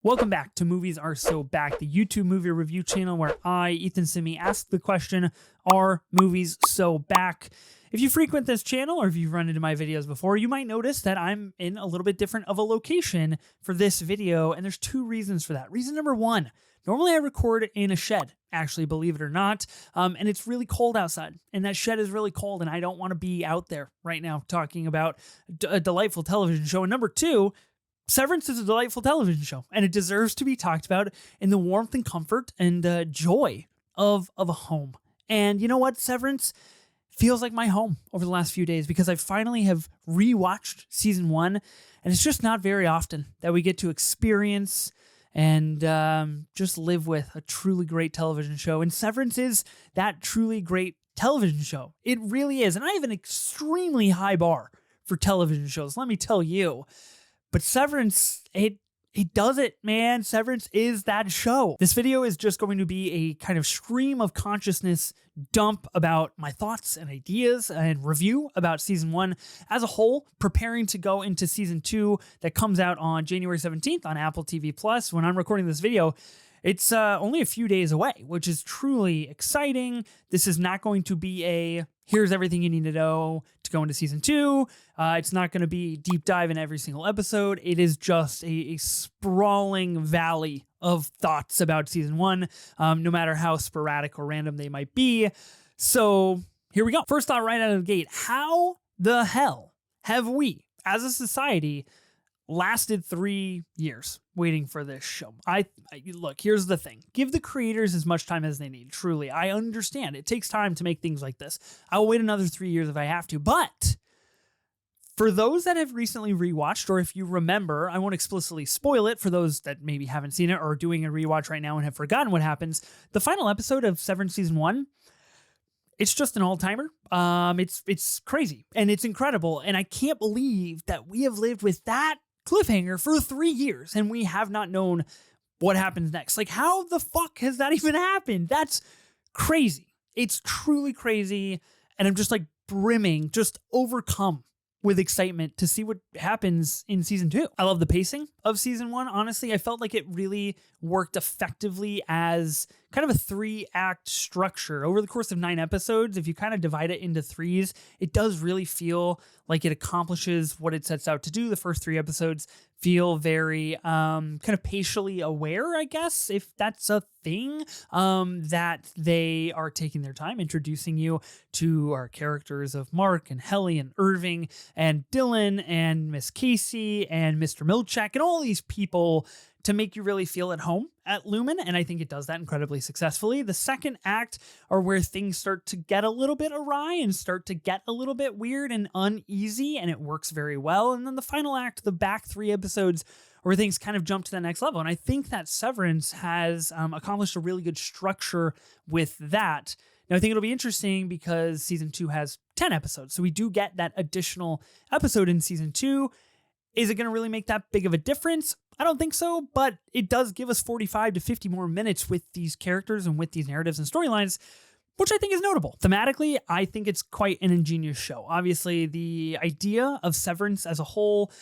Welcome back to Movies Are So Back, the YouTube movie review channel where I, Ethan Simmie, ask the question, are movies so back? If you frequent this channel or if you've run into my videos before, you might notice that I'm in a little bit different of a location for this video, and there's two reasons for that. Reason number one, normally I record in a shed, actually, believe it or not, and it's really cold outside, and that shed is really cold, and I don't want to be out there right now talking about a delightful television show. And number two, Severance is a delightful television show, and it deserves to be talked about in the warmth and comfort and joy of a home. And you know what? Severance feels like my home over the last few days because I finally have rewatched season one, and it's just not very often that we get to experience and just live with a truly great television show. And Severance is that truly great television show. It really is. And I have an extremely high bar for television shows, let me tell you. But Severance, it does it, man. Severance is that show. This video is just going to be a kind of stream of consciousness dump about my thoughts and ideas and review about season one as a whole, preparing to go into season two that comes out on January 17th on Apple TV Plus. When I'm recording this video, it's only a few days away, which is truly exciting. This is not going to be a here's everything you need to know to go into season two. It's not going to be deep dive in every single episode. It is just a sprawling valley of thoughts about season one, no matter how sporadic or random they might be. So here we go. First thought right out of the gate. How the hell have we, as a society, lasted 3 years waiting for this show? Look, here's the thing. Give the creators as much time as they need. Truly, I understand. It takes time to make things like this. I'll wait another 3 years if I have to. But for those that have recently rewatched, or if you remember, I won't explicitly spoil it for those that maybe haven't seen it or are doing a rewatch right now and have forgotten what happens. The final episode of Severance season one, it's just an all-timer. It's crazy and it's incredible. And I can't believe that we have lived with that cliffhanger for 3 years and we have not known what happens next. Like, how the fuck has that even happened? That's crazy. It's truly crazy. And I'm just like brimming, just overcome with excitement to see what happens in season two. I love the pacing of season one. Honestly, I felt like it really worked effectively as kind of a 3-act structure over the course of 9 episodes. If you kind of divide it into threes, it does really feel like it accomplishes what it sets out to do. The first 3 episodes feel very kind of patiently aware, I guess, if that's a thing, that they are taking their time introducing you to our characters of Mark and Helly and Irving and Dylan and Miss Casey and Mr. Milchek and all these people to make you really feel at home at Lumen, and I think it does that incredibly successfully. The second act are where things start to get a little bit awry and start to get a little bit weird and uneasy, and it works very well. And then the final act, the back 3 episodes, where things kind of jump to the next level. And I think that Severance has accomplished a really good structure with that. Now, I think it'll be interesting because season 2 has 10 episodes, so we do get that additional episode in season 2. Is it going to really make that big of a difference? I don't think so, but it does give us 45 to 50 more minutes with these characters and with these narratives and storylines, which I think is notable. Thematically, I think it's quite an ingenious show. Obviously, the idea of Severance as a whole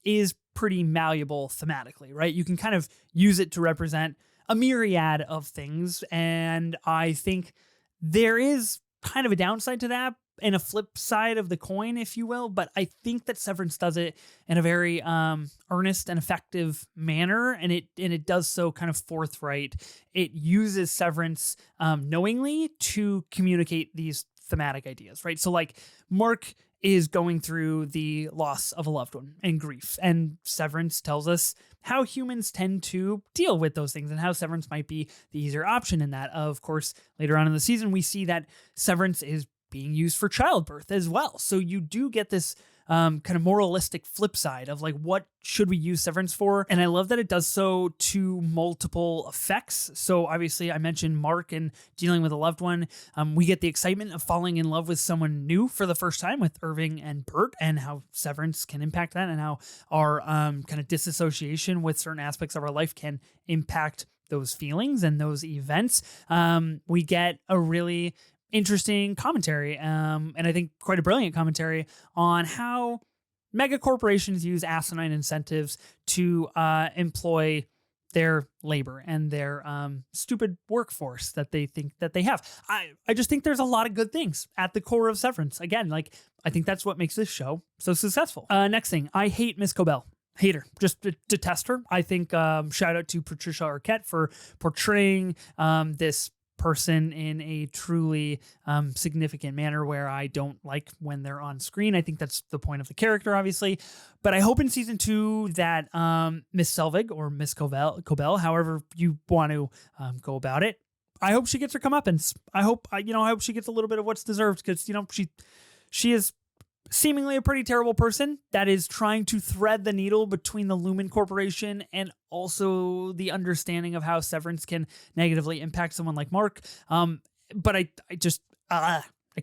is pretty malleable thematically, right? You can kind of use it to represent a myriad of things, and I think there is kind of a downside to that, and a flip side of the coin, if you will. But I think that Severance does it in a very earnest and effective manner, and it does so kind of forthright. It uses Severance knowingly to communicate these thematic ideas, right? So like Mark is going through the loss of a loved one and grief, and Severance tells us how humans tend to deal with those things and how Severance might be the easier option in that. Of course, later on in the season, we see that Severance is being used for childbirth as well. So you do get this kind of moralistic flip side of like, what should we use Severance for? And I love that it does so to multiple effects. So obviously I mentioned Mark and dealing with a loved one. We get the excitement of falling in love with someone new for the first time with Irving and Bert, and how Severance can impact that, and how our kind of disassociation with certain aspects of our life can impact those feelings and those events. We get a really interesting commentary, and I think quite a brilliant commentary on how mega corporations use asinine incentives to employ their labor and their stupid workforce that they think that they have. I just think there's a lot of good things at the core of Severance. Again, like, I think that's what makes this show so successful. Next thing, I hate Miss Cobell. Hate her. Just detest her. I think shout out to Patricia Arquette for portraying this person in a truly significant manner where I don't like when they're on screen. I think that's the point of the character, obviously. But I hope in season 2 that Miss Selvig or Miss Cobell, however you want to go about it, I hope she gets her comeuppance. I hope she gets a little bit of what's deserved, because she is seemingly a pretty terrible person that is trying to thread the needle between the Lumen Corporation and also the understanding of how Severance can negatively impact someone like Mark. But I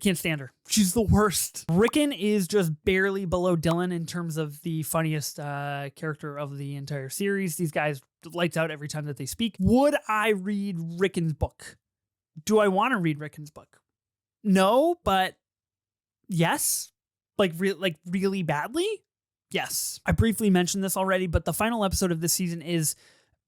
can't stand her. She's the worst. Rickon is just barely below Dylan in terms of the funniest character of the entire series. These guys lights out every time that they speak. Would I read Rickon's book? Do I want to read Rickon's book? No, but yes. Like really badly? Yes. I briefly mentioned this already, but the final episode of this season is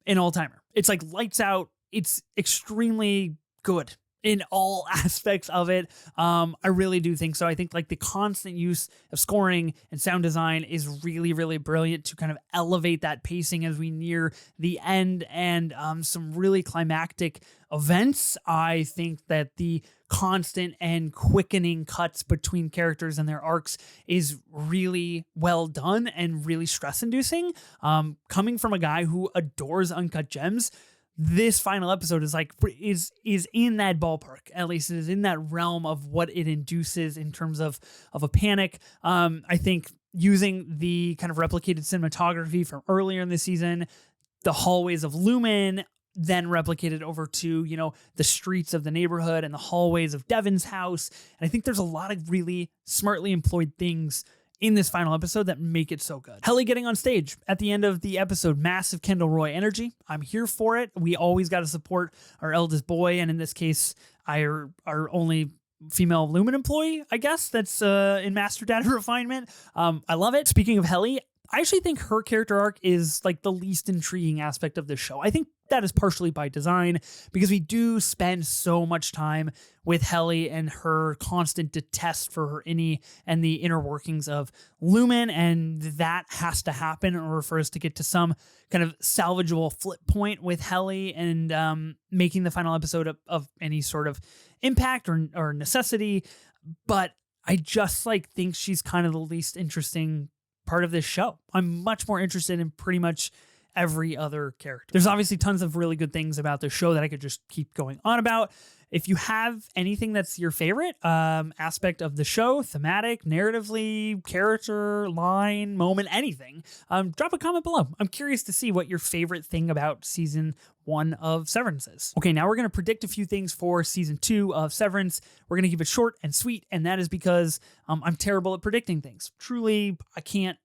an all-timer. It's like lights out. It's extremely good in all aspects of it. I really do think so. I think like the constant use of scoring and sound design is really, really brilliant to kind of elevate that pacing as we near the end, and some really climactic events. I think that the constant and quickening cuts between characters and their arcs is really well done and really stress-inducing. Coming from a guy who adores Uncut Gems, this final episode is in that ballpark. At least it is in that realm of what it induces in terms of a panic. I think using the kind of replicated cinematography from earlier in the season, the hallways of Lumen, then replicated over to, the streets of the neighborhood and the hallways of Devin's house. And I think there's a lot of really smartly employed things in this final episode that make it so good. Helly getting on stage at the end of the episode, massive Kendall Roy energy. I'm here for it. We always got to support our eldest boy, and in this case, our only female Lumen employee, I guess, that's in Master Data Refinement. I love it. Speaking of Helly, I actually think her character arc is like the least intriguing aspect of this show. I think that is partially by design, because we do spend so much time with Helly and her constant detest for her innie and the inner workings of Lumen, and that has to happen in order for us to get to some kind of salvageable flip point with Helly and making the final episode of any sort of impact or necessity. But I just think she's kind of the least interesting part of this show. I'm much more interested in pretty much every other character. There's obviously tons of really good things about the show that I could just keep going on about. If you have anything that's your favorite aspect of the show, thematic, narratively, character, line, moment, anything, drop a comment below. I'm curious to see what your favorite thing about season 1 of Severance is. Okay, now we're going to predict a few things for season 2 of Severance. We're going to keep it short and sweet, and that is because I'm terrible at predicting things. Truly, I can't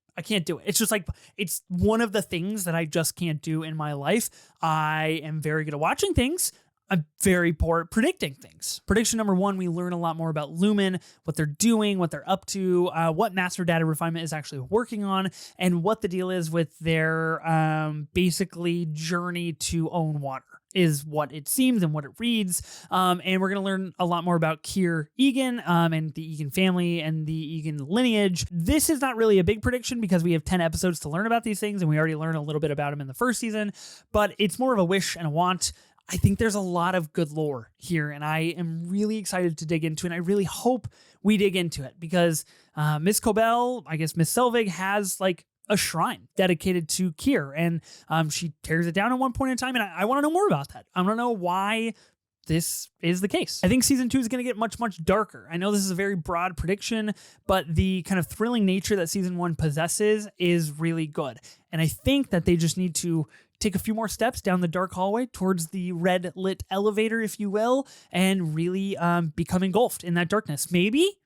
do it. It's just it's one of the things that I just can't do in my life. I am very good at watching things. I'm very poor at predicting things. Prediction number 1, we learn a lot more about Lumen, what they're doing, what they're up to, what Master Data Refinement is actually working on, and what the deal is with their basically journey to own water, is what it seems and what it reads. And we're going to learn a lot more about Keir Egan and the Egan family and the Egan lineage. This is not really a big prediction because we have 10 episodes to learn about these things, and we already learned a little bit about them in the first season, but it's more of a wish and a want. I think there's a lot of good lore here, and I am really excited to dig into it. And I really hope we dig into it because Miss Cobell, I guess Miss Selvig, has a shrine dedicated to Keir, and she tears it down at one point in time, and I want to know more about that. I want to know why this is the case. I think season 2 is going to get much, much darker. I know this is a very broad prediction, but the kind of thrilling nature that season 1 possesses is really good. And I think that they just need to take a few more steps down the dark hallway towards the red lit elevator, if you will, and really become engulfed in that darkness. Maybe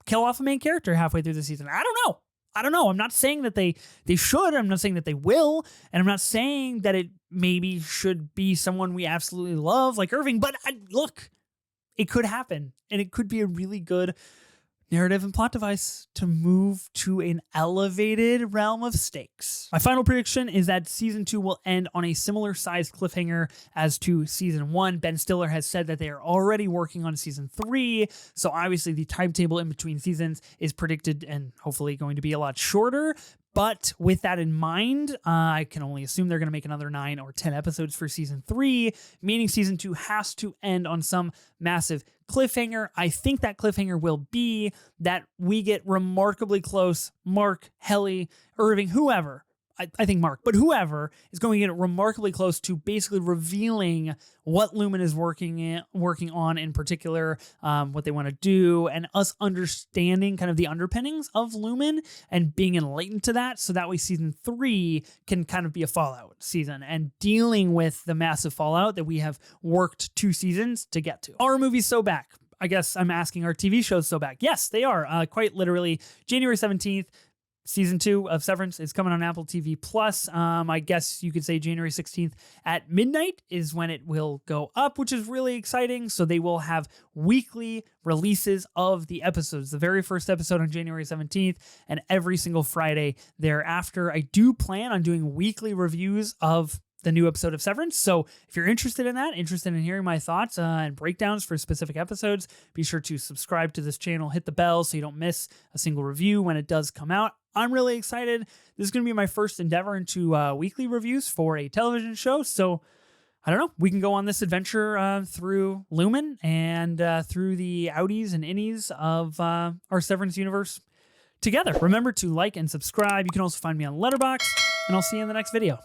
kill off a main character halfway through the season. I don't know. I'm not saying that they should. I'm not saying that they will. And I'm not saying that it maybe should be someone we absolutely love like Irving. But look, it could happen. And it could be a really good narrative and plot device to move to an elevated realm of stakes. My final prediction is that season 2 will end on a similar sized cliffhanger as to season 1. Ben Stiller has said that they are already working on season 3, so obviously the timetable in between seasons is predicted and hopefully going to be a lot shorter. But with that in mind, I can only assume they're going to make another 9 or 10 episodes for season 3, meaning season 2 has to end on some massive cliffhanger. I think that cliffhanger will be that we get remarkably close. Mark, Helly, Irving, whoever. I think Mark, but whoever is going to get remarkably close to basically revealing what Lumen is working on in particular, what they want to do, and us understanding kind of the underpinnings of Lumen and being enlightened to that, so that way season 3 can kind of be a fallout season and dealing with the massive fallout that we have worked 2 seasons to get to. Are movies so back? I guess I'm asking, are TV shows so back? Yes, they are. Quite literally, January 17th, Season 2 of Severance is coming on Apple TV+. I guess you could say January 16th at midnight is when it will go up, which is really exciting. So they will have weekly releases of the episodes. The very first episode on January 17th and every single Friday thereafter. I do plan on doing weekly reviews of the new episode of Severance. So if you're interested in that, interested in hearing my thoughts and breakdowns for specific episodes, be sure to subscribe to this channel, hit the bell so you don't miss a single review when it does come out. I'm really excited. This is going to be my first endeavor into weekly reviews for a television show. So I don't know, we can go on this adventure through Lumen and through the outies and innies of our Severance universe together. Remember to like and subscribe. You can also find me on Letterboxd, and I'll see you in the next video.